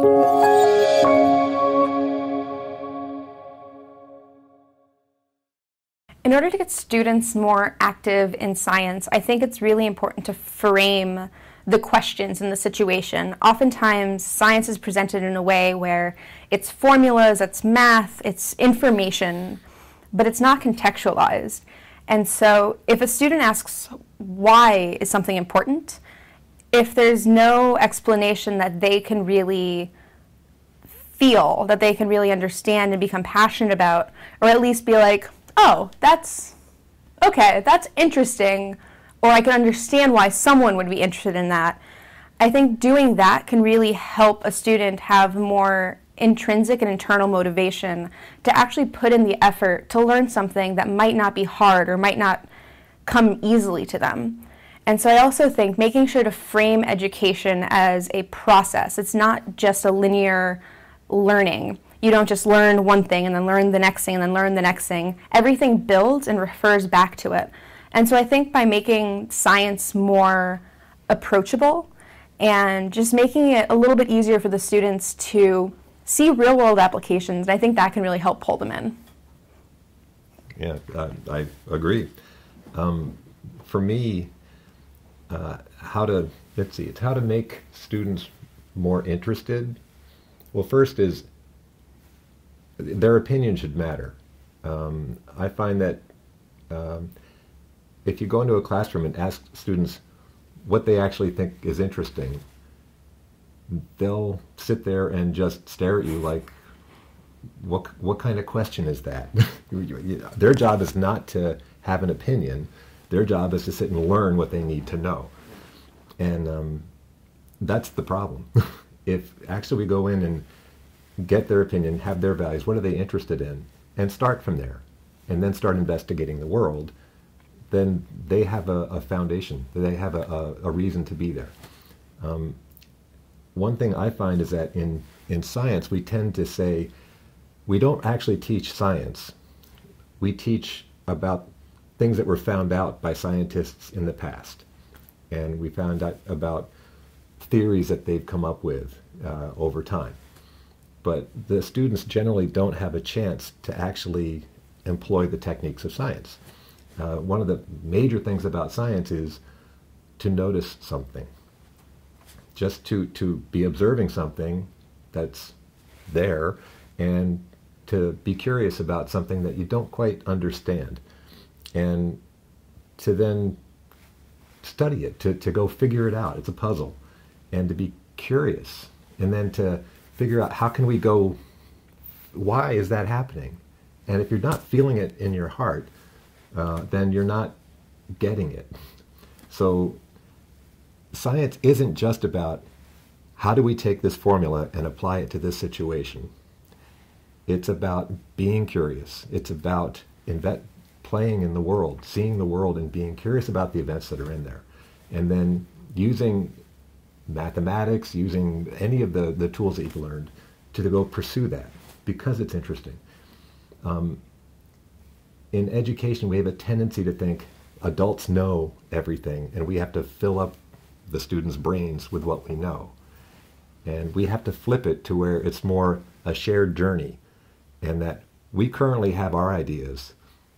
In order to get students more active in science, I think it's really important to frame the questions in the situation. Oftentimes, science is presented in a way where it's formulas, it's math, it's information, but it's not contextualized. And so if a student asks, why is something important? If there's no explanation that they can really feel, that they can really understand and become passionate about, or at least be like, oh, that's okay, that's interesting, or I can understand why someone would be interested in that. I think doing that can really help a student have more intrinsic and internal motivation to actually put in the effort to learn something that might not be hard or might not come easily to them. And so I also think making sure to frame education as a process. It's not just a linear learning. You don't just learn one thing and then learn the next thing and then learn the next thing. Everything builds and refers back to it. And so I think by making science more approachable and just making it a little bit easier for the students to see real-world applications, I think that can really help pull them in. Yeah, I agree. For me, how to make students more interested. Well, first is their opinion should matter. I find that if you go into a classroom and ask students what they actually think is interesting, they'll sit there and just stare at you like, what kind of question is that? Their job is not to have an opinion. Their job is to sit and learn what they need to know. And that's the problem. If actually we go in and get their opinion, have their values, what are they interested in, and start from there, and then start investigating the world, then they have a foundation, they have a reason to be there. One thing I find is that in science we tend to say, we don't actually teach science. We teach about things that were found out by scientists in the past. And we found out about theories that they've come up with over time. But the students generally don't have a chance to actually employ the techniques of science. One of the major things about science is to notice something. Just to be observing something that's there and to be curious about something that you don't quite understand. And to then study it, to go figure it out. It's a puzzle. And to be curious. And then to figure out how can we go, why is that happening? And if you're not feeling it in your heart, then you're not getting it. So science isn't just about how do we take this formula and apply it to this situation. It's about being curious. It's about playing in the world, seeing the world and being curious about the events that are in there. And then using mathematics, using any of the tools that you've learned to go pursue that because it's interesting. In education, we have a tendency to think adults know everything and we have to fill up the students' brains with what we know. And we have to flip it to where it's more a shared journey and that we currently have our ideas,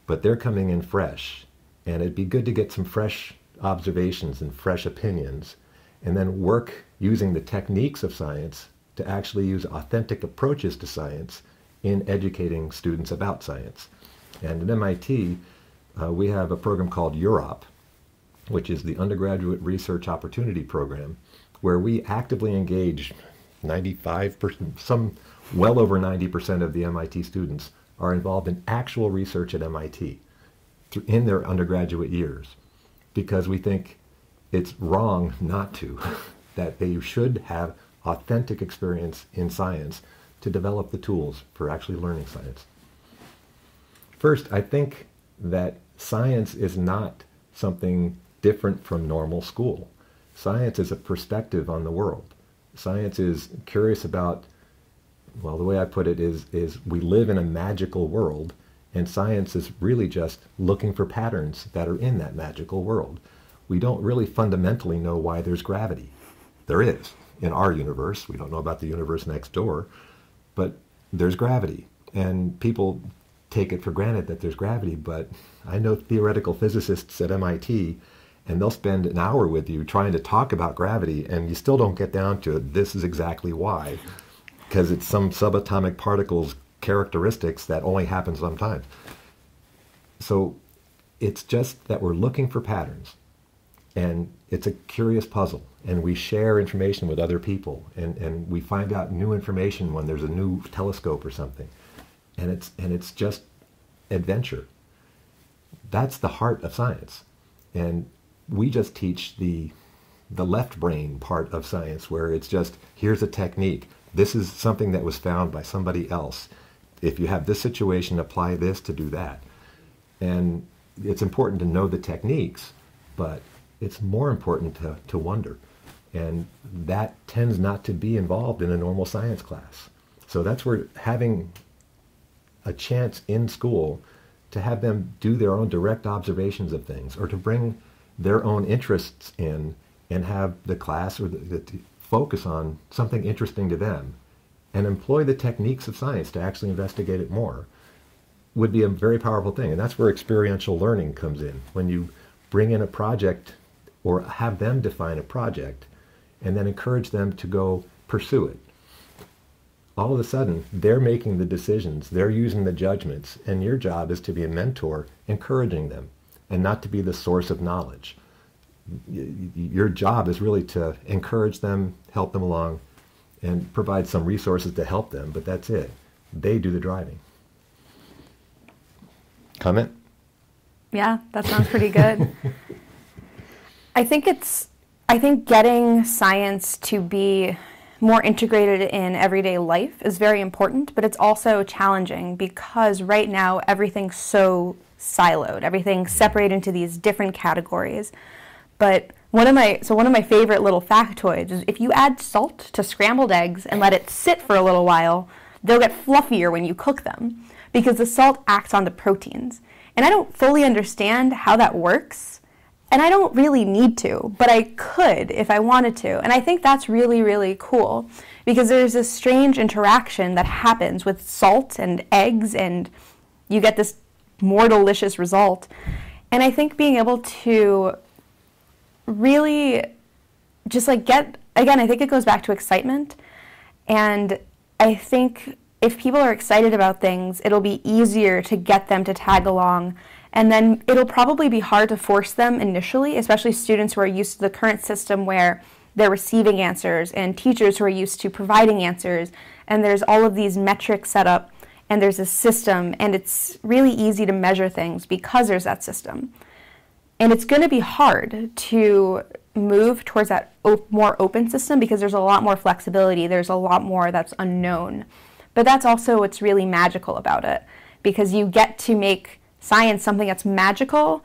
but they're coming in fresh. And it'd be good to get some fresh observations and fresh opinions and then work using the techniques of science to actually use authentic approaches to science in educating students about science. And at MIT, we have a program called UROP, which is the Undergraduate Research Opportunity Program, where we actively engage 95%, well over 90% of the MIT students are involved in actual research at MIT in their undergraduate years, because we think it's wrong not to, that they should have authentic experience in science to develop the tools for actually learning science. First, I think that science is not something different from normal school. Science is a perspective on the world. Science is curious about, well, the way I put it is we live in a magical world, and science is really just looking for patterns that are in that magical world. We don't really fundamentally know why there's gravity. There is. in our universe. We don't know about the universe next door, but there's gravity. And people take it for granted that there's gravity, but I know theoretical physicists at MIT, and they'll spend an hour with you trying to talk about gravity, and you still don't get down to this is exactly why, because it's some subatomic particles characteristics that only happen sometimes. So it's just that we're looking for patterns, and it's a curious puzzle, and we share information with other people, and we find out new information when there's a new telescope or something, and it's just adventure. That's the heart of science. And we just teach the left brain part of science, where it's just, here's a technique. This is something that was found by somebody else. If you have this situation, apply this to do that. And it's important to know the techniques, but it's more important to wonder. And that tends not to be involved in a normal science class. So that's where having a chance in school to have them do their own direct observations of things, or to bring their own interests in and have the class or the focus on something interesting to them and employ the techniques of science to actually investigate it more, would be a very powerful thing. And that's where experiential learning comes in. When you bring in a project or have them define a project and then encourage them to go pursue it. All of a sudden, they're making the decisions, they're using the judgments, and your job is to be a mentor, encouraging them, and not to be the source of knowledge. Your job is really to encourage them, help them along, and provide some resources to help them, but that's it. They do the driving. Comment? Yeah, that sounds pretty good. I think getting science to be more integrated in everyday life is very important, but it's also challenging because right now everything's so siloed, everything's separated into these different categories. But one of my favorite little factoids is if you add salt to scrambled eggs and let it sit for a little while, they'll get fluffier when you cook them because the salt acts on the proteins. And I don't fully understand how that works, and I don't really need to, but I could if I wanted to. And I think that's really, really cool because there's this strange interaction that happens with salt and eggs, and you get this more delicious result. And I think being able to really just I think it goes back to excitement. And I think if people are excited about things, it'll be easier to get them to tag along. And then it'll probably be hard to force them initially, especially students who are used to the current system where they're receiving answers and teachers who are used to providing answers. And there's all of these metrics set up and there's a system, and it's really easy to measure things because there's that system. And it's going to be hard to move towards that more open system because there's a lot more flexibility. There's a lot more that's unknown. But that's also what's really magical about it, because you get to make science something that's magical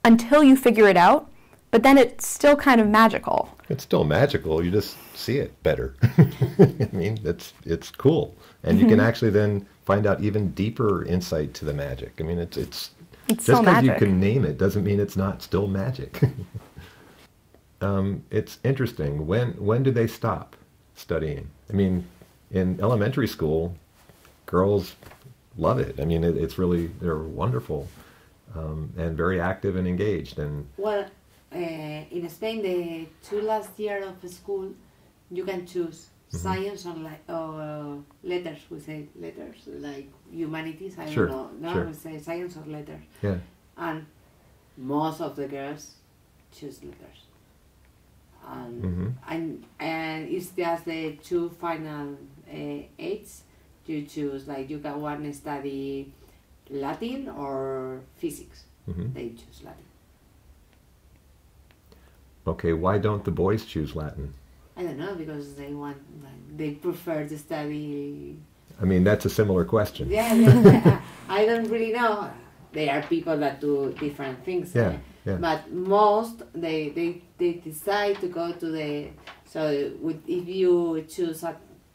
until you figure it out, but then it's still kind of magical. It's still magical, you just see it better. I mean, it's cool. And you can actually then find out even deeper insight to the magic. I mean, it's just because you can name it doesn't mean it's not still magic. It's interesting. When do they stop studying? I mean, in elementary school, girls love it. I mean, they're wonderful and very active and engaged. And well, in Spain, the 2 last year of school, you can choose science or letters. We say letters, like humanities. I don't know. No, we say science or letters. Yeah. And most of the girls choose letters. And it's just the 2 final aids. You choose, like, you can want to study Latin or physics. They choose Latin. Okay, why don't the boys choose Latin? I don't know, because they prefer to study. I mean, that's a similar question. Yeah, I don't really know. There are people that do different things. Yeah. But most, they decide to go to the, so if you choose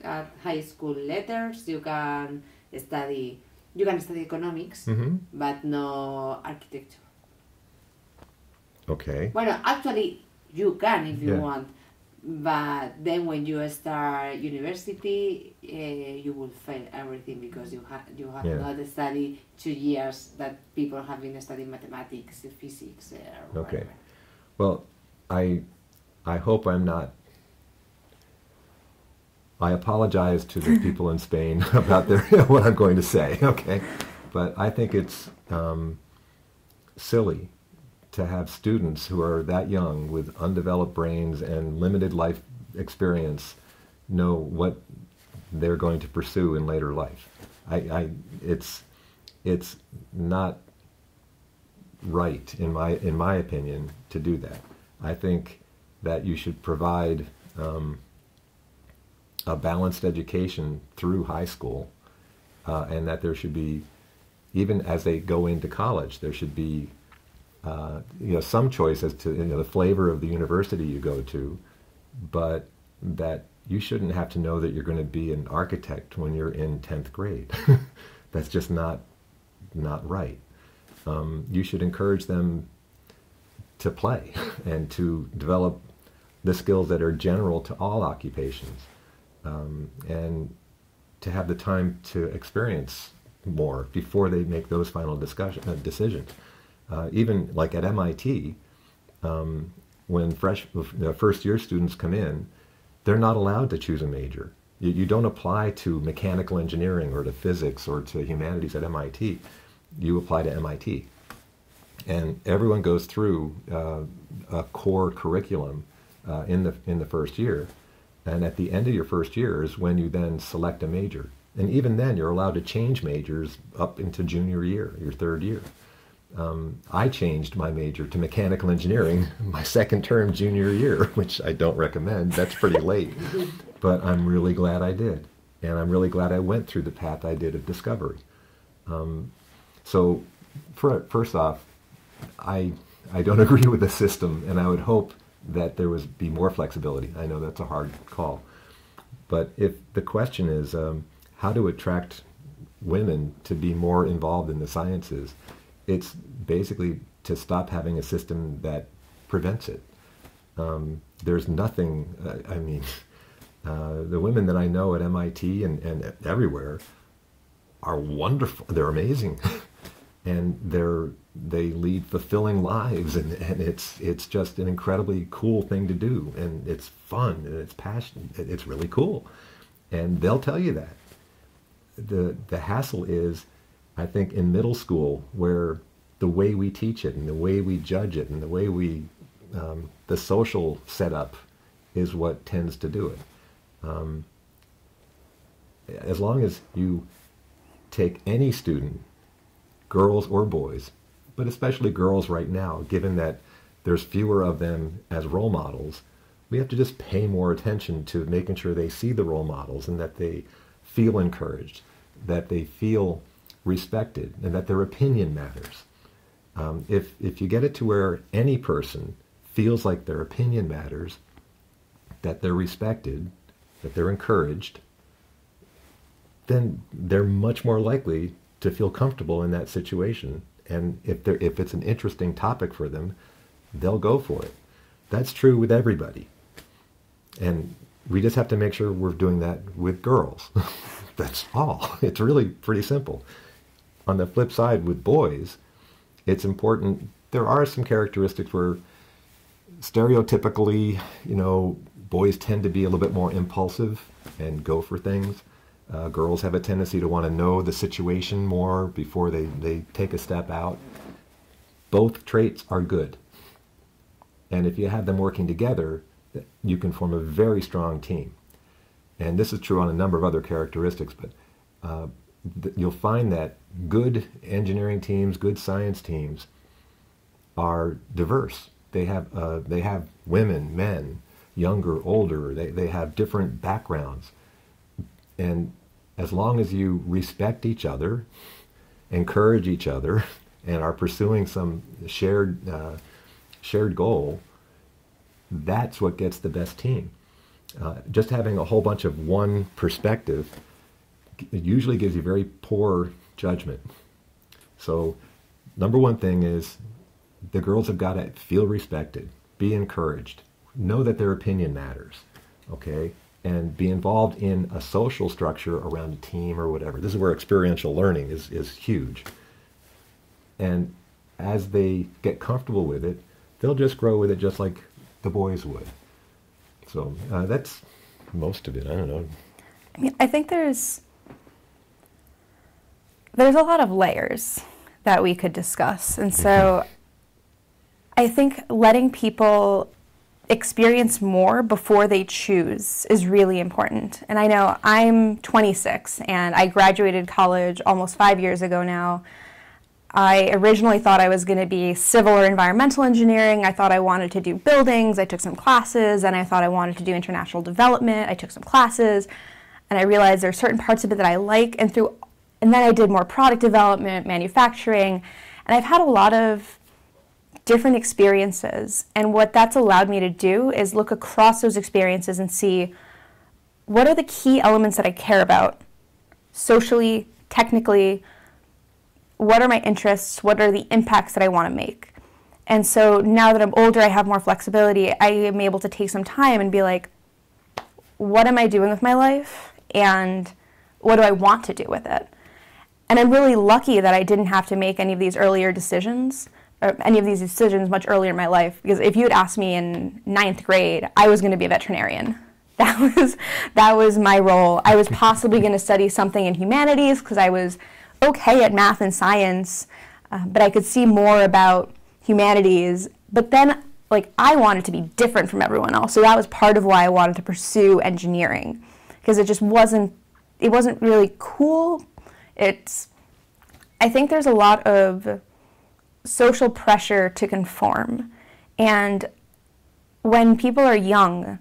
at high school letters, you can study economics, but no architecture. Okay. Well, actually, you can if you want, but then when you start university, you will fail everything because you have not studied 2 years that people have been studying mathematics, physics, or okay. whatever. Well, I hope I'm not. I apologize to the people in Spain about what I'm going to say, okay? But I think it's silly to have students who are that young with undeveloped brains and limited life experience know what they're going to pursue in later life. It's not right, in my opinion, to do that. I think that you should provide a balanced education through high school, and that there should be, even as they go into college, there should be some choice as to the flavor of the university you go to, but that you shouldn't have to know that you're going to be an architect when you're in 10th grade. That's just not right. You should encourage them to play and to develop the skills that are general to all occupations, and to have the time to experience more before they make those final decisions. Even like at MIT, when first-year students come in, they're not allowed to choose a major. You don't apply to mechanical engineering or to physics or to humanities at MIT. You apply to MIT. And everyone goes through a core curriculum in the first year. And at the end of your first year is when you then select a major. And even then, you're allowed to change majors up into junior year, your third year. I changed my major to mechanical engineering my second term junior year, which I don't recommend. That's pretty late. But I'm really glad I did. And I'm really glad I went through the path I did of discovery. So first off, I don't agree with the system, and I would hope that there would be more flexibility. I know that's a hard call. But if the question is how to attract women to be more involved in the sciences, it's basically to stop having a system that prevents it. There's nothing, the women that I know at MIT and everywhere are wonderful. They're amazing. And they lead fulfilling lives, and it's just an incredibly cool thing to do, and it's fun, and it's passionate. It's really cool. And they'll tell you that. The hassle is, I think, in middle school, where the way we teach it and the way we judge it and the way the social setup is what tends to do it. As long as you take any student, girls or boys, but especially girls right now, given that there's fewer of them as role models, we have to just pay more attention to making sure they see the role models and that they feel encouraged, that they feel respected, and that their opinion matters. If you get it to where any person feels like their opinion matters, that they're respected, that they're encouraged, then they're much more likely to feel comfortable in that situation. And if it's an interesting topic for them, they'll go for it. That's true with everybody. And we just have to make sure we're doing that with girls. That's all. It's really pretty simple. On the flip side, with boys, it's important. There are some characteristics where stereotypically, boys tend to be a little bit more impulsive and go for things. Girls have a tendency to want to know the situation more before they take a step out. Both traits are good. And if you have them working together, you can form a very strong team. And this is true on a number of other characteristics, but you'll find that good engineering teams, good science teams are diverse. They have women, men, younger, older. They have different backgrounds. And as long as you respect each other, encourage each other, and are pursuing some shared goal, that's what gets the best team. Just having a whole bunch of one perspective usually gives you very poor judgment. So number one thing is the girls have got to feel respected, be encouraged, know that their opinion matters, okay? And be involved in a social structure around a team or whatever. This is where experiential learning is huge. And as they get comfortable with it, they'll just grow with it just like the boys would. So that's most of it. I don't know. I mean, I think there's a lot of layers that we could discuss. And so I think letting people experience more before they choose is really important. And I know I'm 26 and I graduated college almost 5 years ago now. I originally thought I was going to be civil or environmental engineering. I thought I wanted to do buildings. I took some classes, and I thought I wanted to do international development. I took some classes, and I realized there are certain parts of it that I like, and then I did more product development, manufacturing, and I've had a lot of different experiences. And what that's allowed me to do is look across those experiences and see what are the key elements that I care about socially, technically. What are my interests? What are the impacts that I want to make? And so now that I'm older, I have more flexibility. I am able to take some time and be like, what am I doing with my life? And what do I want to do with it? And I'm really lucky that I didn't have to make any of these decisions much earlier in my life. Because if you had asked me in 9th grade, I was going to be a veterinarian. That was my role. I was possibly going to study something in humanities because I was okay at math and science, but I could see more about humanities. But then, I wanted to be different from everyone else, so that was part of why I wanted to pursue engineering, because it wasn't really cool. I think there's a lot of social pressure to conform, and when people are young,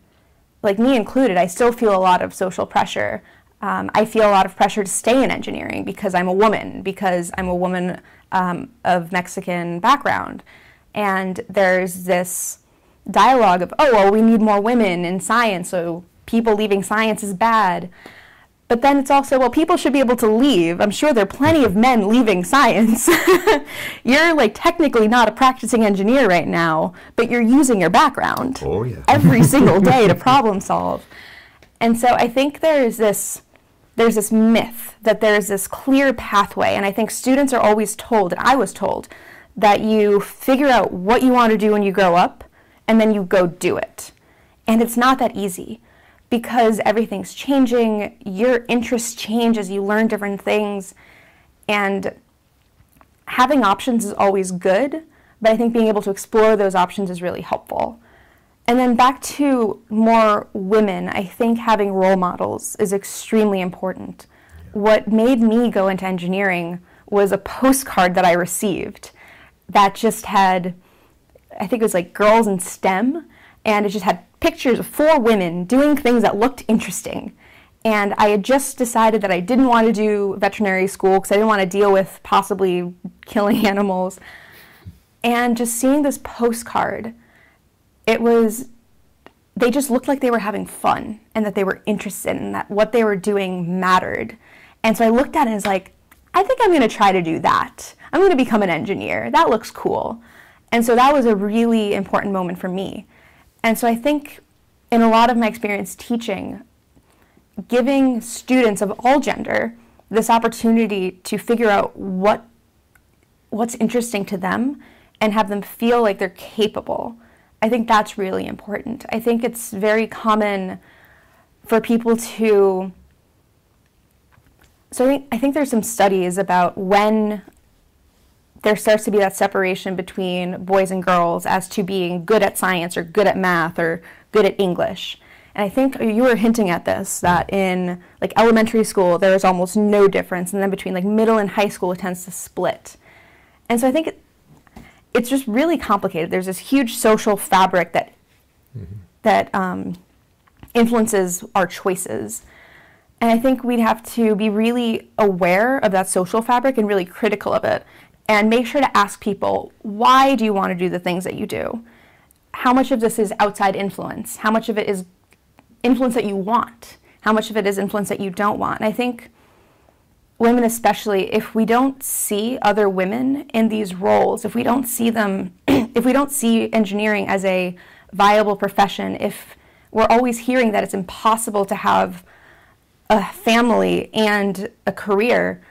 like me included, I still feel a lot of social pressure. I feel a lot of pressure to stay in engineering because I'm a woman of Mexican background. And there's this dialogue of, oh, well, we need more women in science, so people leaving science is bad. But then it's also, well, people should be able to leave. I'm sure there are plenty of men leaving science. You're technically not a practicing engineer right now, but you're using your background every single day to problem solve. And so I think there's this myth that there's this clear pathway, and I think students are always told, and I was told, that you figure out what you want to do when you grow up, and then you go do it. And it's not that easy, because everything's changing, your interests change as you learn different things, and having options is always good, but I think being able to explore those options is really helpful. And then back to more women, I think having role models is extremely important. What made me go into engineering was a postcard that I received that just had, I think it was girls in STEM, and it just had pictures of 4 women doing things that looked interesting. And I had just decided that I didn't want to do veterinary school because I didn't want to deal with possibly killing animals. And just seeing this postcard, they just looked like they were having fun and that they were interested and that what they were doing mattered. And so I looked at it and was like, I think I'm going to try to do that. I'm going to become an engineer. That looks cool. And so that was a really important moment for me. And so I think in a lot of my experience teaching, giving students of all gender this opportunity to figure out what's interesting to them and have them feel like they're capable, I think that's really important. I think it's very common for people to... So I think there's some studies about when there starts to be that separation between boys and girls as to being good at science or good at math or good at English. And I think you were hinting at this, that in elementary school there is almost no difference, and then between middle and high school it tends to split. And so I think it's just really complicated. There's this huge social fabric that influences our choices. And I think we'd have to be really aware of that social fabric and really critical of it, and make sure to ask people, why do you want to do the things that you do? How much of this is outside influence? How much of it is influence that you want? How much of it is influence that you don't want? And I think women especially, if we don't see other women in these roles, if we don't see them, if we don't see engineering as a viable profession if we're always hearing that it's impossible to have a family and a career?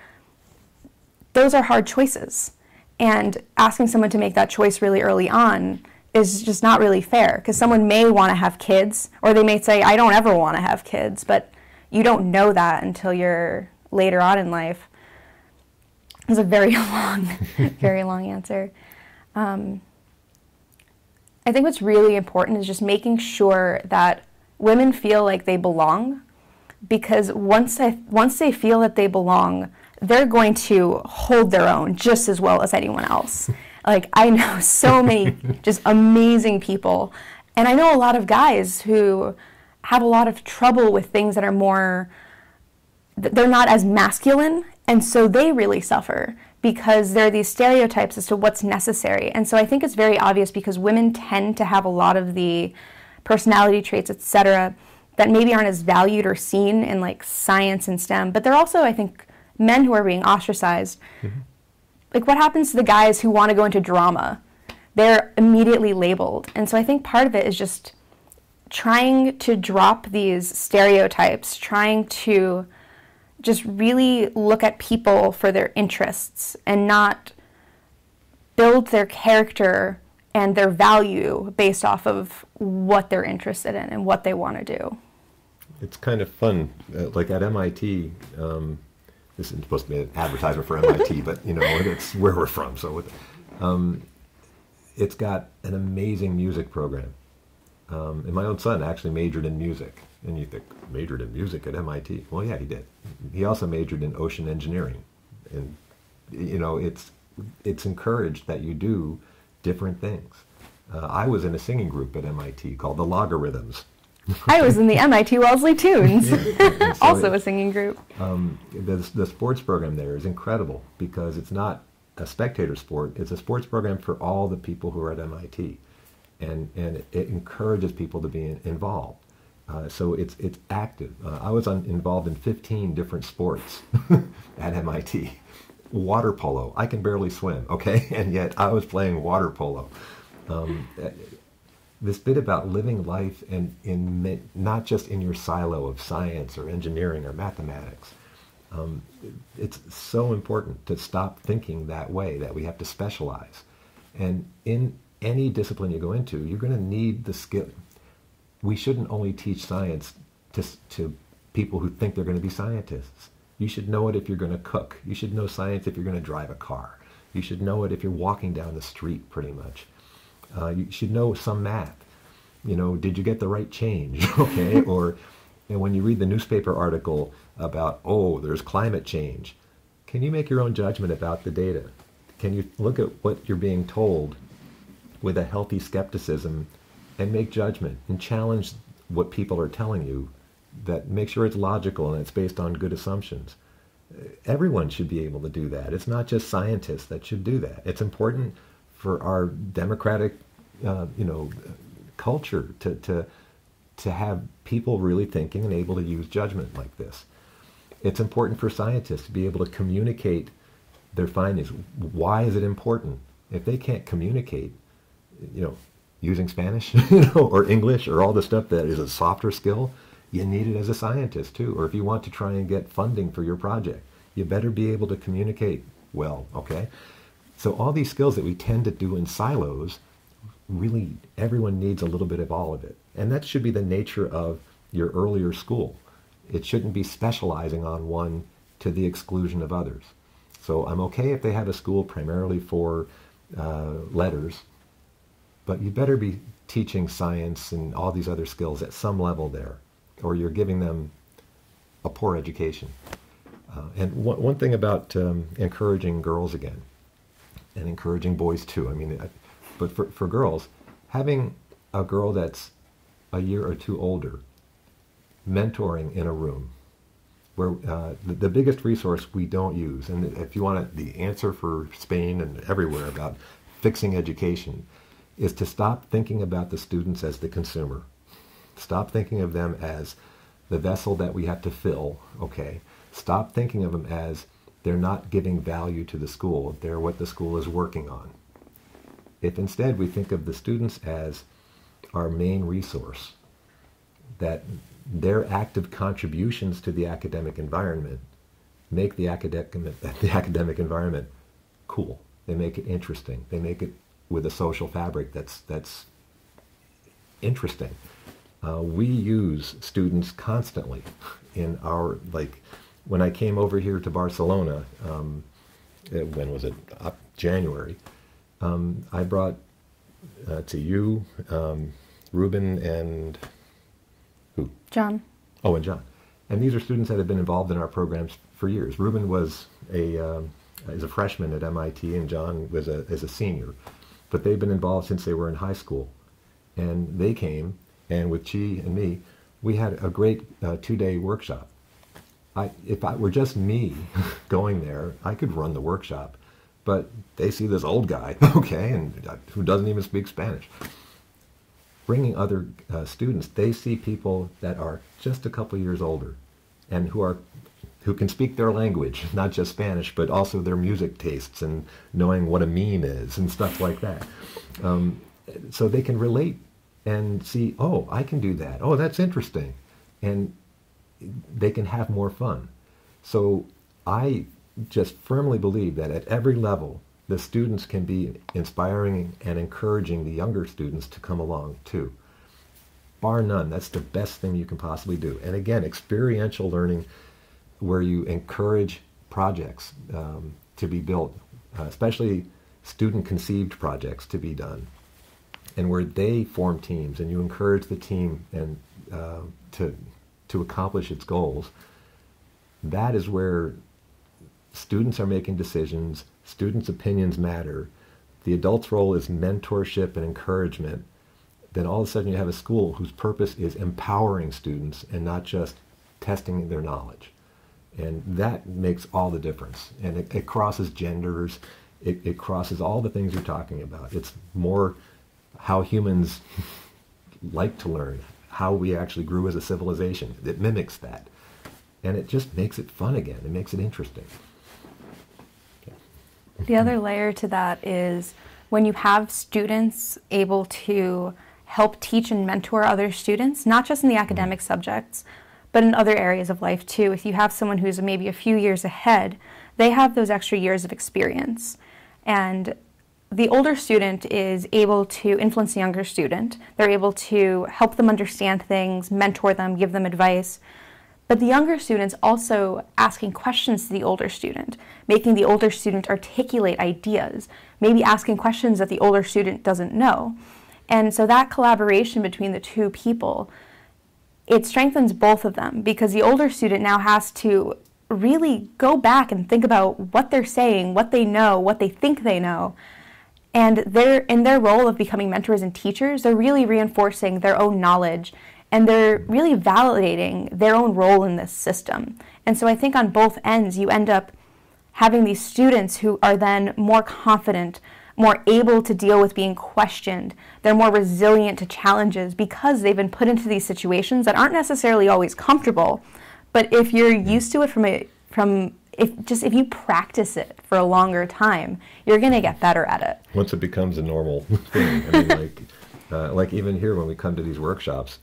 Those are hard choices. And asking someone to make that choice really early on is just not really fair, because someone may want to have kids, or they may say, I don't ever want to have kids, but you don't know that until you're later on in life. It's a very long, very long answer. I think what's really important is just making sure that women feel like they belong, because once they feel that they belong, they're going to hold their own just as well as anyone else. Like, I know so many just amazing people, and I know a lot of guys who have a lot of trouble with things that are more, they're not as masculine, and so they really suffer because there are these stereotypes as to what's necessary. And so I think it's very obvious, because women tend to have a lot of the personality traits, etc., that maybe aren't as valued or seen in like science and STEM, but they're also, I think, men who are being ostracized. Mm-hmm. Like, what happens to the guys who want to go into drama? They're immediately labeled. And so I think part of it is just trying to drop these stereotypes, trying to just really look at people for their interests and not build their character and their value based off of what they're interested in and what they want to do. It's kind of fun. Like at MIT, this isn't supposed to be an advertisement for MIT, but you know, it's where we're from. So it's got an amazing music program. And my own son actually majored in music. And you think, majored in music at MIT? Well, yeah, he did. He also majored in ocean engineering. And, you know, it's encouraged that you do different things. I was in a singing group at MIT called the Logarithms. I was in the MIT Wellesley Tunes, yeah, so also a singing group. The sports program there is incredible, because it's not a spectator sport. It's a sports program for all the people who are at MIT. And it encourages people to be involved. So it's active. I was involved in 15 different sports at MIT. Water polo. I can barely swim, okay? And yet I was playing water polo. This bit about living life and not just in your silo of science or engineering or mathematics. It's so important to stop thinking that way, that we have to specialize. And in any discipline you go into, you're going to need the skill. We shouldn't only teach science to people who think they're going to be scientists. You should know it if you're going to cook. You should know science if you're going to drive a car. You should know it if you're walking down the street, pretty much. You should know some math. You know, did you get the right change? Okay, or and when you read the newspaper article about, oh, there's climate change, can you make your own judgment about the data? Can you look at what you're being told with a healthy skepticism and make judgment and challenge what people are telling you, that make sure it's logical and it's based on good assumptions? Everyone should be able to do that. It's not just scientists that should do that. It's important for our democratic, culture to have people really thinking and able to use judgment like this. It's important for scientists to be able to communicate their findings. Why is it important? If they can't communicate, using Spanish, or English, or all the stuff that is a softer skill, you need it as a scientist too. Or if you want to try and get funding for your project, you better be able to communicate well, okay? So all these skills that we tend to do in silos, really everyone needs a little bit of all of it. And that should be the nature of your earlier school. It shouldn't be specializing on one to the exclusion of others. So I'm okay if they have a school primarily for letters, but you better be teaching science and all these other skills at some level there, or you're giving them a poor education. And one thing about encouraging girls again, and encouraging boys too, but for girls, having a girl that's a year or two older, mentoring in a room, where the biggest resource we don't use, and if you want the answer for Spain and everywhere about fixing education, is to stop thinking about the students as the consumer. Stop thinking of them as the vessel that we have to fill, okay? Stop thinking of them as they're not giving value to the school. They're what the school is working on. If instead we think of the students as our main resource, that their active contributions to the academic environment make the academic environment cool. They make it interesting. They make it with a social fabric that's interesting. We use students constantly in our, like, when I came over here to Barcelona, when was it? January. I brought to you, Ruben and who? John. Oh, and John. And these are students that have been involved in our programs for years. Ruben was is a freshman at MIT, and John is a senior. But they've been involved since they were in high school. And they came, and with Chi and me, we had a great 2-day workshop. If it were just me going there, I could run the workshop. But they see this old guy, okay, and who doesn't even speak Spanish. Bringing other students, they see people that are just a couple years older and who can speak their language, not just Spanish, but also their music tastes and knowing what a meme is and stuff like that. So they can relate and see, oh, I can do that. Oh, that's interesting. And they can have more fun. So I just firmly believe that at every level, the students can be inspiring and encouraging the younger students to come along too. Bar none, that's the best thing you can possibly do. And again, experiential learning where you encourage projects to be built, especially student-conceived projects to be done, and where they form teams and you encourage the team and to accomplish its goals. That is where students are making decisions, students' opinions matter, the adult's role is mentorship and encouragement. Then all of a sudden you have a school whose purpose is empowering students and not just testing their knowledge. And that makes all the difference. And it crosses genders, it crosses all the things you're talking about. It's more how humans like to learn, how we actually grew as a civilization. It mimics that. And it just makes it fun again. It makes it interesting. The other layer to that is when you have students able to help teach and mentor other students, not just in the academic subjects, but in other areas of life too. If you have someone who's maybe a few years ahead, they have those extra years of experience. And the older student is able to influence the younger student. They're able to help them understand things, mentor them, give them advice. But the younger student's also asking questions to the older student, making the older student articulate ideas, maybe asking questions that the older student doesn't know. And so that collaboration between the two people, it strengthens both of them because the older student now has to really go back and think about what they're saying, what they know, what they think they know. And in their role of becoming mentors and teachers, they're really reinforcing their own knowledge and they're really validating their own role in this system. And so I think on both ends, you end up having these students who are then more confident, more able to deal with being questioned. They're more resilient to challenges because they've been put into these situations that aren't necessarily always comfortable. But if you're used to it if you practice it for a longer time, you're going to get better at it. Once it becomes a normal thing. I mean, like even here when we come to these workshops,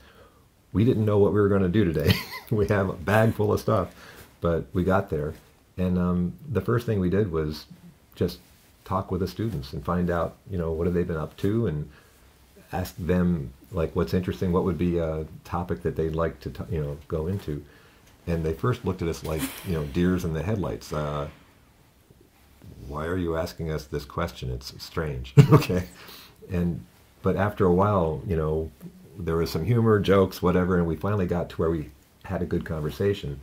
we didn't know what we were going to do today. We have a bag full of stuff, but we got there. And the first thing we did was just talk with the students and find out, what have they been up to, and ask them, like, what's interesting, what would be a topic that they'd like to, go into. And they first looked at us like, deers in the headlights. Why are you asking us this question? It's strange. Okay. But after a while, there was some humor, jokes, whatever, and we finally got to where we had a good conversation.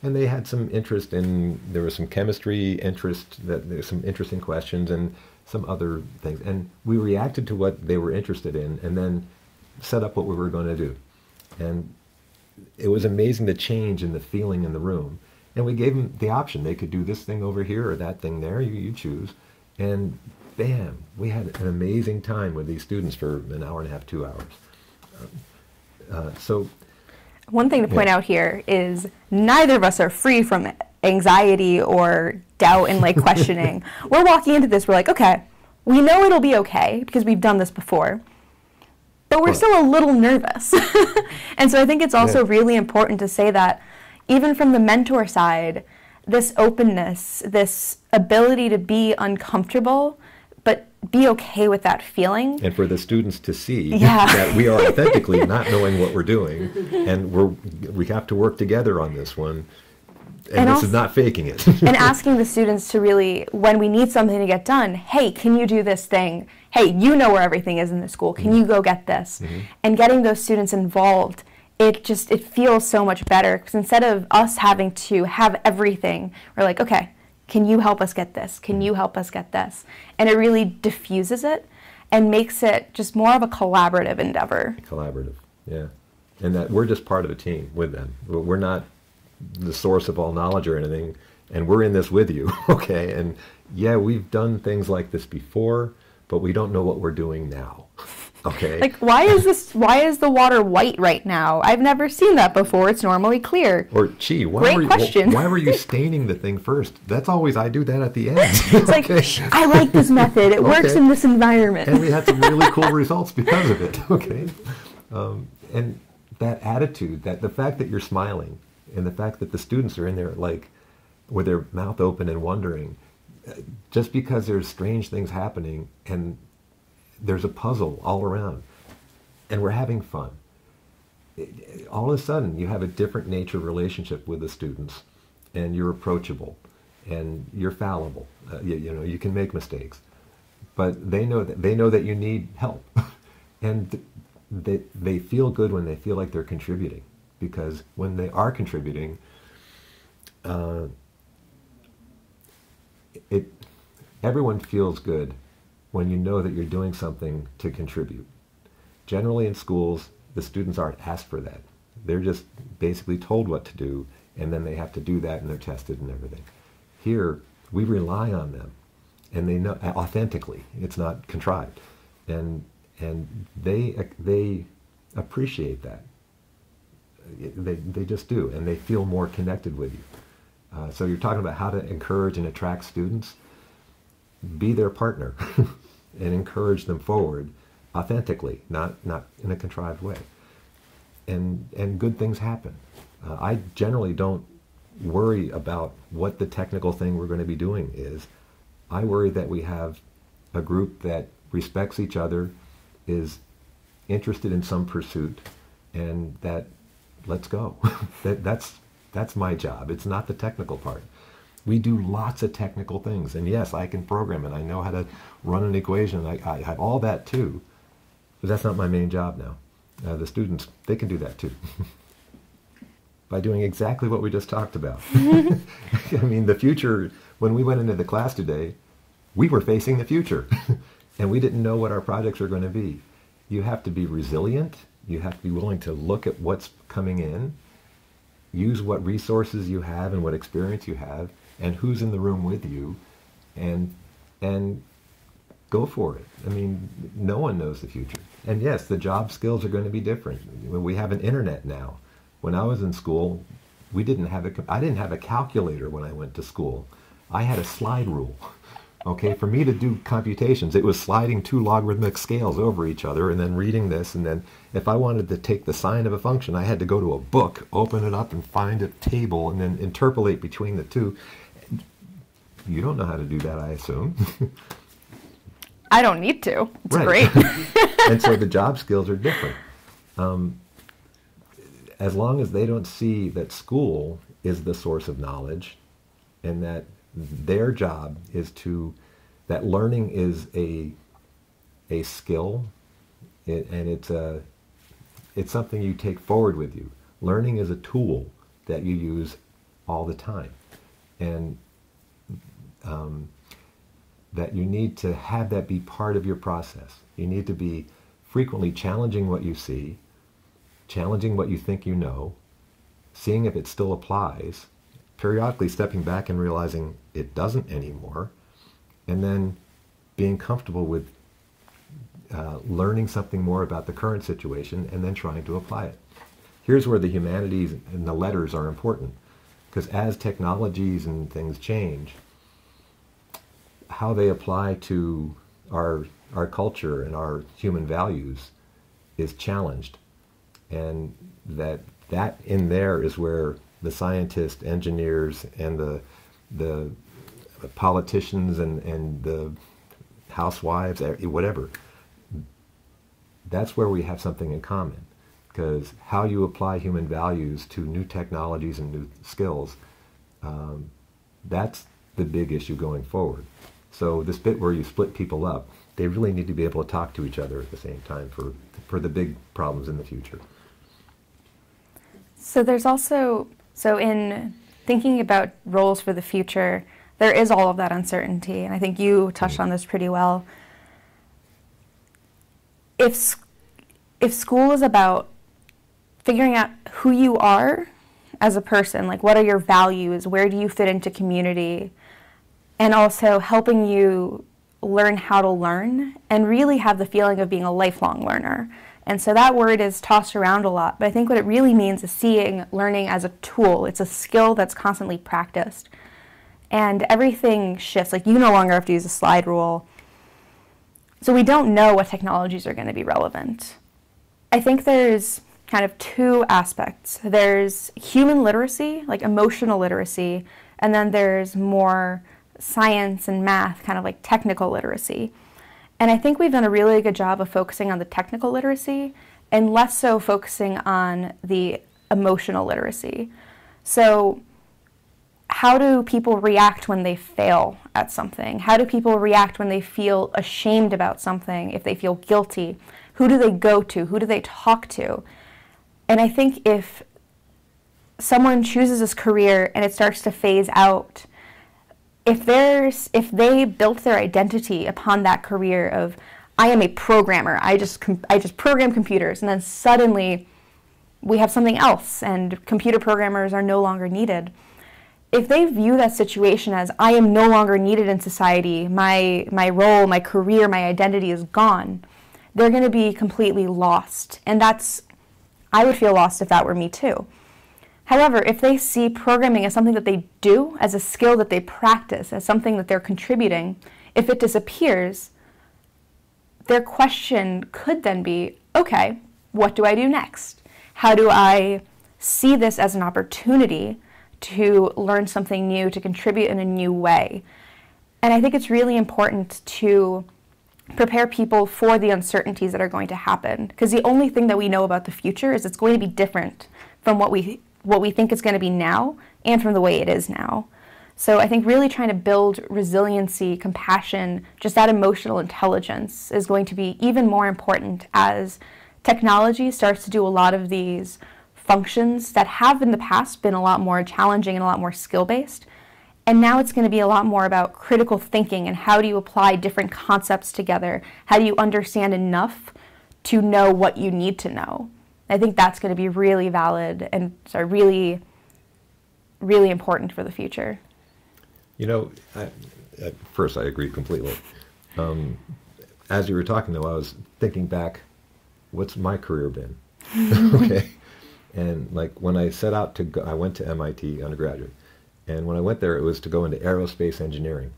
And they had some interest there was some chemistry interest, there's some interesting questions and some other things. And we reacted to what they were interested in and then set up what we were going to do. And it was amazing the change in the feeling in the room. And we gave them the option. They could do this thing over here or that thing there. You choose. And bam, we had an amazing time with these students for an hour and a half, 2 hours. One thing to point out here is neither of us are free from anxiety or doubt and questioning. We're walking into this, we're like, okay, we know it'll be okay because we've done this before. but we're still a little nervous. And so I think it's also really important to say that even from the mentor side, this openness, this ability to be uncomfortable, but be okay with that feeling. And for the students to see that we are authentically not knowing what we're doing, and we have to work together on this one. And this is not faking it. And asking the students to really, when we need something to get done, hey, can you do this thing? Hey, you know where everything is in the school. Can you go get this? And getting those students involved, it feels so much better. Because instead of us having to have everything, we're like, okay, can you help us get this? Can you help us get this? And it really diffuses it and makes it just more of a collaborative endeavor. Collaborative, yeah. And that we're just part of a team with them. We're not the source of all knowledge or anything, and we're in this with you, okay? And yeah, we've done things like this before, but we don't know what we're doing now, okay? Like, why is the water white right now? I've never seen that before. It's normally clear. Or, gee, why were you staining the thing first? That's always, I do that at the end. It's like, I like this method. It works in this environment. And we had some really cool results because of it, okay? And that attitude, that the fact that you're smiling, and the fact that the students are in there like with their mouth open and wondering, just because there's strange things happening and there's a puzzle all around and we're having fun, all of a sudden you have a different nature relationship with the students, and you're approachable and you're fallible. You know, you can make mistakes, but they know that you need help. And they feel good when they feel like they're contributing. Because when they are contributing, everyone feels good when you know that you're doing something to contribute. Generally in schools, the students aren't asked for that. They're just basically told what to do, and then they have to do that, and they're tested and everything. Here, we rely on them, and they know authentically. It's not contrived, and they appreciate that. They just do, and they feel more connected with you. So you're talking about how to encourage and attract students. Be their partner and encourage them forward authentically, not in a contrived way. And good things happen. I generally don't worry about what the technical thing we're going to be doing is. I worry that we have a group that respects each other, is interested in some pursuit, and that let's go. That's my job. It's not the technical part. We do lots of technical things, and yes, I can program and I know how to run an equation. I have all that too, but that's not my main job now. The students, they can do that too. By doing exactly what we just talked about. I mean, the future, when we went into the class today, we were facing the future, and we didn't know what our projects are going to be. You have to be resilient. You have to be willing to look at what's coming in, use what resources you have and what experience you have, and who's in the room with you, and go for it. I mean, no one knows the future. And yes, the job skills are going to be different. We have an internet now. When I was in school, I didn't have a calculator when I went to school. I had a slide rule. Okay, for me to do computations, it was sliding two logarithmic scales over each other and then reading this, and then if I wanted to take the sign of a function, I had to go to a book, open it up and find a table and then interpolate between the two. You don't know how to do that, I assume. I don't need to. It's right. Great. And so the job skills are different. As long as they don't see that school is the source of knowledge, and that their job is that learning is a skill, and it's something you take forward with you. Learning is a tool that you use all the time, and that you need to have that be part of your process. You need to be frequently challenging what you see, challenging what you think you know, seeing if it still applies, periodically stepping back and realizing it doesn't anymore, and then being comfortable with learning something more about the current situation and then trying to apply it. Here's where the humanities and the letters are important, because as technologies and things change, how they apply to our culture and our human values is challenged, and that in there is where the scientists, engineers, and the politicians and the housewives, whatever, that's where we have something in common. Because how you apply human values to new technologies and new skills, that's the big issue going forward. So this bit where you split people up, they really need to be able to talk to each other at the same time for the big problems in the future. So there's also, so in thinking about roles for the future, there is all of that uncertainty, and I think you touched on this pretty well. If school is about figuring out who you are as a person, like what are your values, where do you fit into community, and also helping you learn how to learn and really have the feeling of being a lifelong learner. And so that word is tossed around a lot, but I think what it really means is seeing learning as a tool. It's a skill that's constantly practiced. And everything shifts. Like, you no longer have to use a slide rule. So we don't know what technologies are going to be relevant. I think there's kind of two aspects. There's human literacy, like emotional literacy, and then there's more science and math, kind of like technical literacy. And I think we've done a really good job of focusing on the technical literacy and less so focusing on the emotional literacy. So how do people react when they fail at something? How do people react when they feel ashamed about something, if they feel guilty? Who do they go to? Who do they talk to? And I think if someone chooses this career and it starts to phase out, if they built their identity upon that career of, I am a programmer, I just program computers, and then suddenly we have something else and computer programmers are no longer needed. If they view that situation as, I am no longer needed in society, my role, my career, my identity is gone, they're going to be completely lost. And I would feel lost if that were me too. However, if they see programming as something that they do, as a skill that they practice, as something that they're contributing, if it disappears, their question could then be, okay, what do I do next? How do I see this as an opportunity to learn something new, to contribute in a new way? And I think it's really important to prepare people for the uncertainties that are going to happen, because the only thing that we know about the future is it's going to be different from what we think it's going to be now and from the way it is now. So I think really trying to build resiliency, compassion, just that emotional intelligence is going to be even more important as technology starts to do a lot of these functions that have in the past been a lot more challenging and a lot more skill-based. And now it's going to be a lot more about critical thinking and how do you apply different concepts together? How do you understand enough to know what you need to know? I think that's going to be really valid and really, really important for the future. You know, at first I agree completely. As you were talking, though, I was thinking back, what's my career been? Okay. And like when I set out to go, I went to MIT undergraduate. And when I went there, it was to go into aerospace engineering.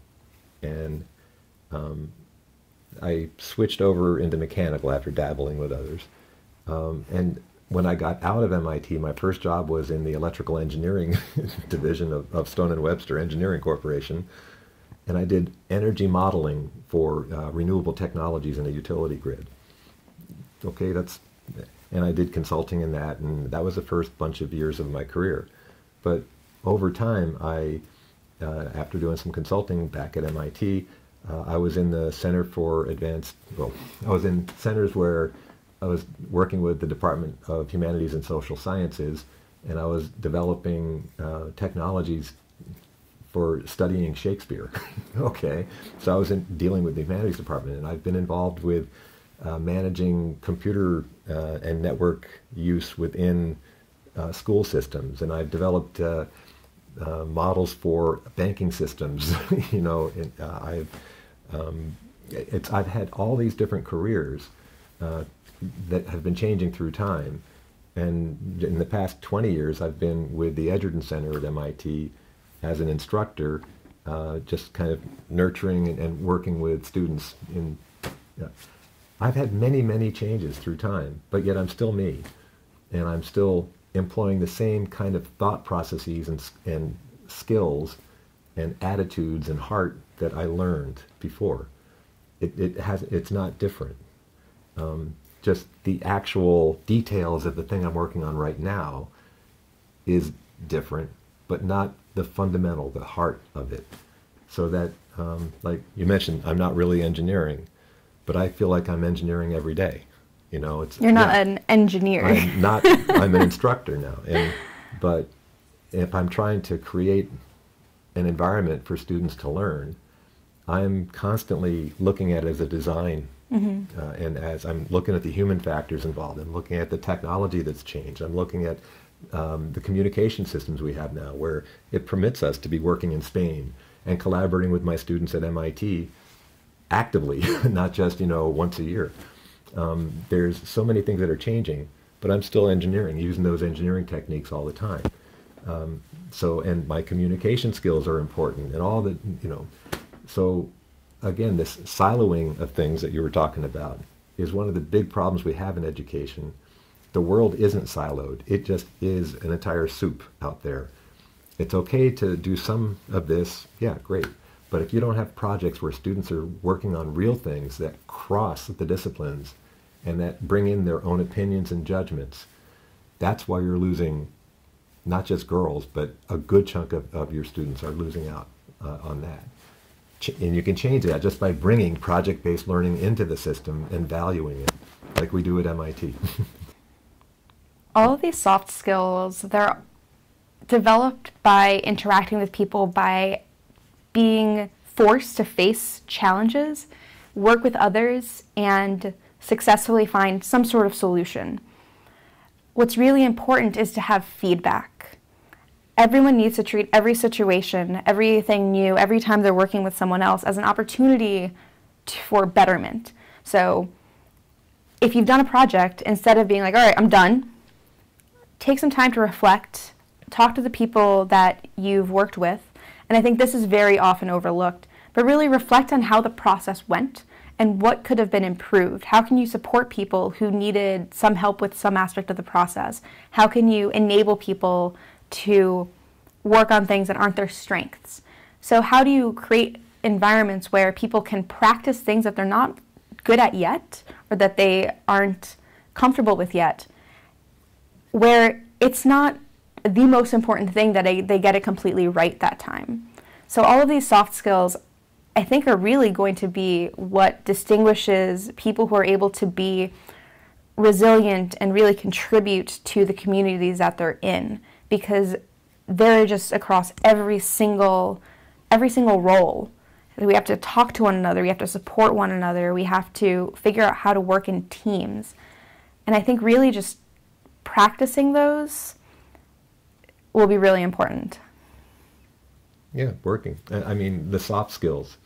And I switched over into mechanical after dabbling with others. And when I got out of MIT, my first job was in the electrical engineering division of Stone & Webster Engineering Corporation. And I did energy modeling for renewable technologies in a utility grid. Okay, and I did consulting in that, and that was the first bunch of years of my career. But over time, after doing some consulting back at MIT, I was in the Center for Advanced, I was in centers where I was working with the Department of Humanities and Social Sciences, and I was developing technologies for studying Shakespeare. Okay, so I was dealing with the Humanities Department, and I've been involved with managing computer and network use within school systems, and I've developed models for banking systems. You know, I've had all these different careers that have been changing through time, and in the past 20 years, I've been with the Edgerton Center at MIT as an instructor, just kind of nurturing and working with students in. I've had many, many changes through time, but yet I'm still me. And I'm still employing the same kind of thought processes and skills and attitudes and heart that I learned before. It's not different. Just the actual details of the thing I'm working on right now is different, but not the fundamental, the heart of it. So that, like you mentioned, I'm not really engineering, but I feel like I'm engineering every day. You know, You're not an engineer. I'm an instructor now. But if I'm trying to create an environment for students to learn, I'm constantly looking at it as a design. And as I'm looking at the human factors involved, I'm looking at the technology that's changed. I'm looking at the communication systems we have now, where it permits us to be working in Spain and collaborating with my students at MIT actively, not just, once a year. There's so many things that are changing, but I'm still engineering, using those engineering techniques all the time. And my communication skills are important, and all that, So again, this siloing of things that you were talking about is one of the big problems we have in education. The world isn't siloed. It just is an entire soup out there. It's okay to do some of this, yeah, great. But if you don't have projects where students are working on real things that cross the disciplines and that bring in their own opinions and judgments, that's why you're losing not just girls, but a good chunk of your students are losing out on that. And you can change that just by bringing project-based learning into the system and valuing it, like we do at MIT. All of these soft skills, they're developed by interacting with people, by being forced to face challenges, work with others, and successfully find some sort of solution. What's really important is to have feedback. Everyone needs to treat every situation, everything new, every time they're working with someone else as an opportunity for betterment. So if you've done a project, instead of being like, all right, I'm done, take some time to reflect, talk to the people that you've worked with, and I think this is very often overlooked, but really reflect on how the process went and what could have been improved. How can you support people who needed some help with some aspect of the process? How can you enable people to work on things that aren't their strengths? So how do you create environments where people can practice things that they're not good at yet or that they aren't comfortable with yet, where it's not the most important thing that they get it completely right that time? So all of these soft skills, I think, are really going to be what distinguishes people who are able to be resilient and really contribute to the communities that they're in, because they're just across every single role. We have to talk to one another, we have to support one another, we have to figure out how to work in teams. And I think really just practicing those will be really important. Yeah, working. I mean, the soft skills,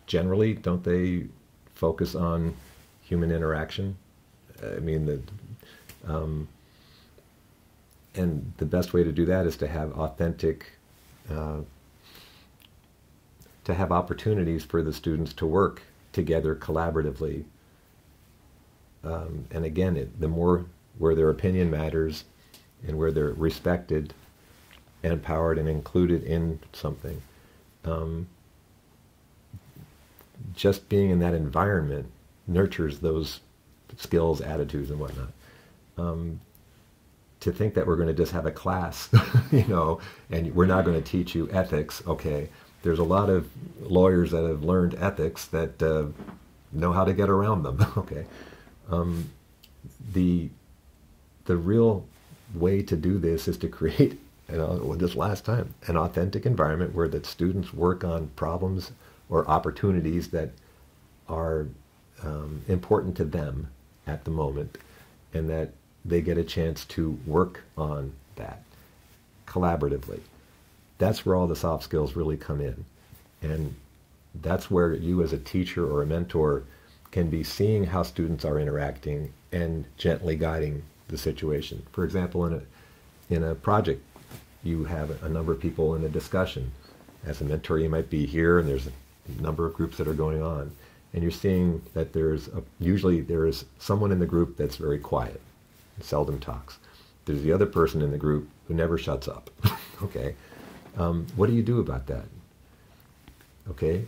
generally, don't they focus on human interaction? I mean, and the best way to do that is to have authentic, to have opportunities for the students to work together collaboratively. And again, the more where their opinion matters and where they're respected and empowered and included in something, just being in that environment nurtures those skills, attitudes, and whatnot. To think that we're going to just have a class, and we're not going to teach you ethics, okay. There's a lot of lawyers that have learned ethics that know how to get around them, okay. The real way to do this is to create, this last time, an authentic environment where the students work on problems or opportunities that are important to them at the moment, and that they get a chance to work on that collaboratively. That's where all the soft skills really come in. And that's where you as a teacher or a mentor can be seeing how students are interacting and gently guiding the situation. For example, in a project, you have a number of people in a discussion. As a mentor, you might be here, and there's a number of groups that are going on. and you're seeing that usually there is someone in the group that's very quiet, seldom talks. There's the other person in the group who never shuts up. Okay, what do you do about that? Okay,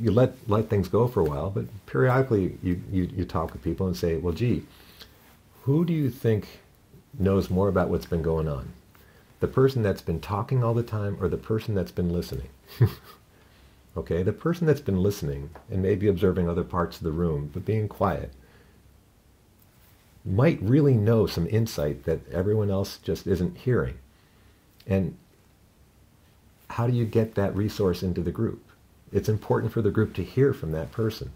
you let things go for a while, but periodically you talk with people and say, well, gee, who do you think knows more about what's been going on? The person that's been talking all the time or the person that's been listening? Okay, the person that's been listening and maybe observing other parts of the room, but being quiet, might really know some insight that everyone else just isn't hearing. And how do you get that resource into the group? It's important for the group to hear from that person.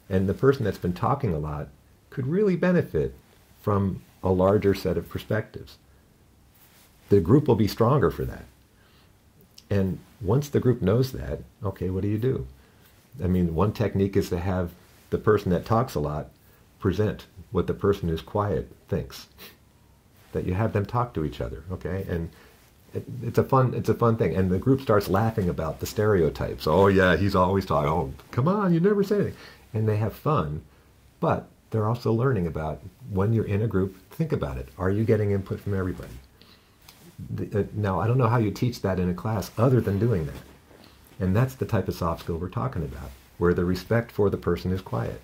And the person that's been talking a lot could really benefit from a larger set of perspectives. The group will be stronger for that. And once the group knows that, okay, what do you do? I mean, one technique is to have the person that talks a lot present what the person who's quiet thinks. That you have them talk to each other, okay? And it's a fun thing. And the group starts laughing about the stereotypes. Oh yeah, he's always talking. Oh, come on, you never say anything. And they have fun, but they're also learning about when you're in a group, think about it. Are you getting input from everybody? Now, I don't know how you teach that in a class other than doing that. And that's the type of soft skill we're talking about, where the respect for the person is quiet.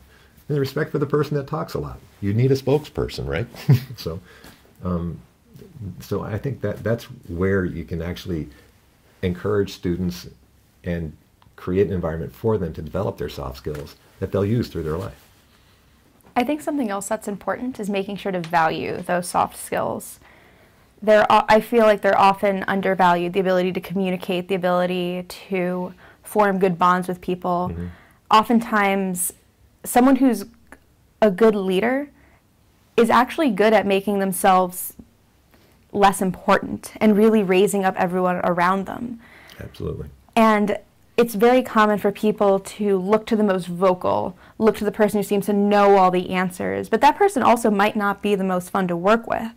And the respect for the person that talks a lot. You need a spokesperson, right? So I think that's where you can actually encourage students and create an environment for them to develop their soft skills that they'll use through their life. I think something else that's important is making sure to value those soft skills. I feel like they're often undervalued, the ability to communicate, the ability to form good bonds with people. Mm-hmm. Oftentimes, someone who's a good leader is actually good at making themselves less important and really raising up everyone around them. Absolutely. And it's very common for people to look to the most vocal, look to the person who seems to know all the answers, but that person also might not be the most fun to work with.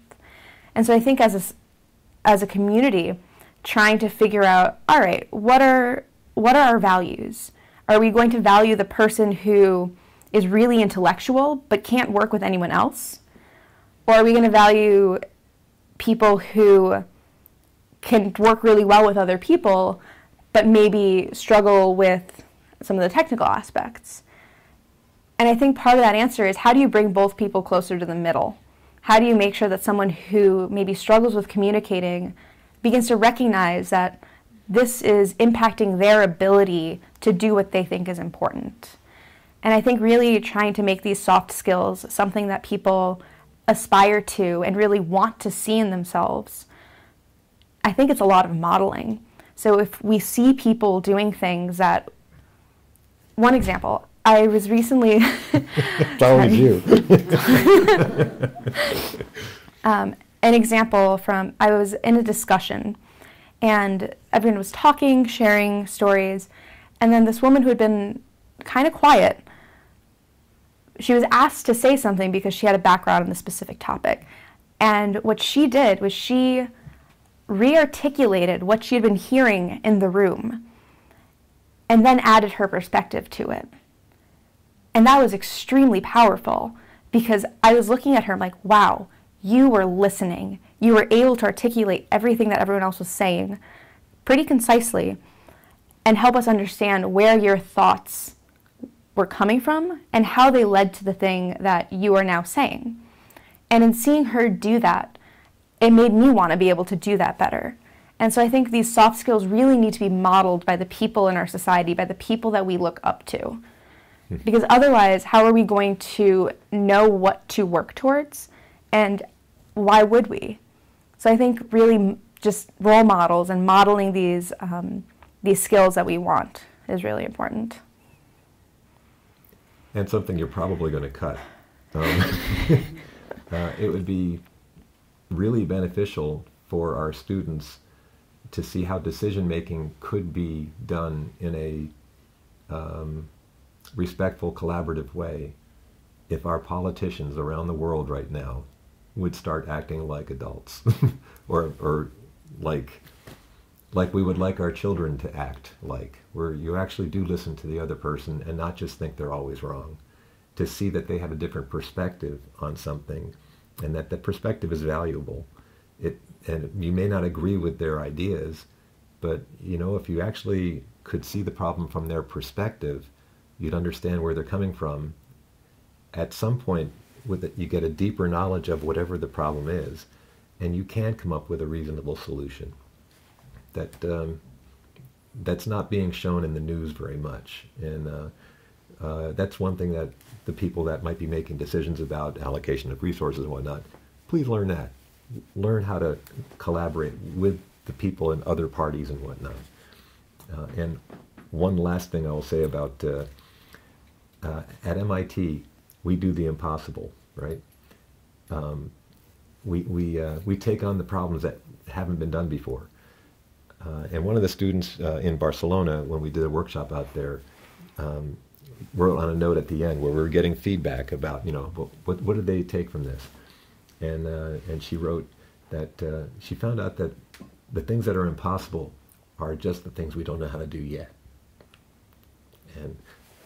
And so I think as a community, trying to figure out, all right, what are our values? Are we going to value the person who is really intellectual but can't work with anyone else? Or are we going to value people who can work really well with other people but maybe struggle with some of the technical aspects? And I think part of that answer is, how do you bring both people closer to the middle? How do you make sure that someone who maybe struggles with communicating begins to recognize that this is impacting their ability to do what they think is important? And I think really trying to make these soft skills something that people aspire to and really want to see in themselves, I think it's a lot of modeling. So if we see people doing things that, one example, I was recently... It's always you. An example from, I was in a discussion and everyone was talking, sharing stories, and then this woman who had been kind of quiet, she was asked to say something because she had a background in the specific topic. And what she did was she re-articulated what she had been hearing in the room and then added her perspective to it. And that was extremely powerful because I was looking at her like, wow, you were listening. You were able to articulate everything that everyone else was saying pretty concisely and help us understand where your thoughts were coming from and how they led to the thing that you are now saying. And in seeing her do that, it made me want to be able to do that better. And so I think these soft skills really need to be modeled by the people in our society, by the people that we look up to. Because otherwise, how are we going to know what to work towards? And why would we? So I think really just role models and modeling these skills that we want is really important. And something you're probably going to cut. It would be really beneficial for our students to see how decision-making could be done in a respectful, collaborative way if our politicians around the world right now would start acting like adults or like like we would like our children to act like, where you actually do listen to the other person and not just think they're always wrong, to see that they have a different perspective on something and that the perspective is valuable. And you may not agree with their ideas, but if you actually could see the problem from their perspective, you'd understand where they're coming from. At some point, with it, you get a deeper knowledge of whatever the problem is, and you can come up with a reasonable solution. That's not being shown in the news very much, and that's one thing that the people that might be making decisions about allocation of resources and whatnot, please learn that. Learn how to collaborate with the people in other parties and whatnot. And one last thing I will say about at MIT, we do the impossible, right? We take on the problems that haven't been done before. And one of the students in Barcelona, when we did a workshop out there, wrote on a note at the end where we were getting feedback about, what did they take from this? And she wrote that she found out that the things that are impossible are just the things we don't know how to do yet. And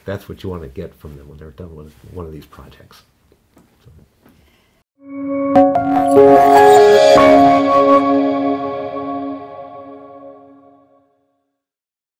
that's what you want to get from them when they're done with one of these projects.